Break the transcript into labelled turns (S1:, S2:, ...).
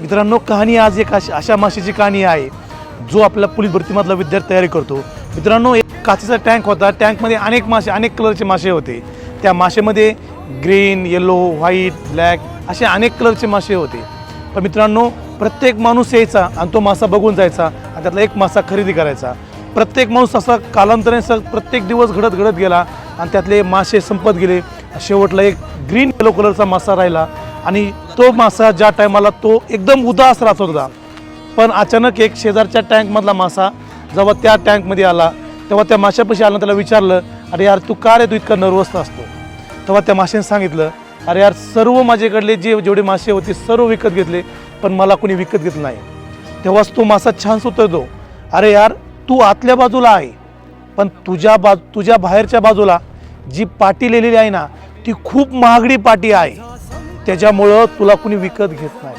S1: मित्रांनो, कहाणी आज एक अशा माशाची कहाणी आहे जो आपल्या पोलीस भरतीमधला विद्यार्थी तयारी करतो। मित्रांनो, एक काचेचा टँक होता, टँकमध्ये अनेक मासे, अनेक कलरचे मासे होते। त्या माशामध्ये ग्रीन, येलो, व्हाईट, ब्लॅक असे अनेक कलरचे मासे होते। पण मित्रांनो, प्रत्येक माणूस यायचा आणि तो मासा बघून जायचा आणि त्यातला एक मासा खरेदी करायचा। प्रत्येक माणूस असा कालांतराने प्रत्येक दिवस घडत गेला आणि त्यातले मासे संपत गेले। शेवटला एक ग्रीन येलो कलरचा मासा राहिला आणि तो मासा ज्या टायमाला तो एकदम उदास राहत होता, पण अचानक एक शेजारच्या टँकमधला मासा जेव्हा त्या टँकमध्ये आला तेव्हा त्या माशापाशी आला, त्याला विचारलं, अरे यार तू का रे, तू इतका नर्वस असतो? तेव्हा त्या माशाने सांगितलं, अरे यार सर्व माझ्याकडले जेवढे मासे होते सर्व विकत घेतले, पण मला कोणी विकत घेतलं नाही। तेव्हाच तो मासा छान सुचतो, अरे यार तू आतल्या बाजूला आहे, पण तुझ्या बाहेरच्या बाजूला जी पाटी लिहिलेली आहे ना, ती खूप महागडी पाटी आहे, त्याच्यामुळं तुला कोणी विकत घेत नाही।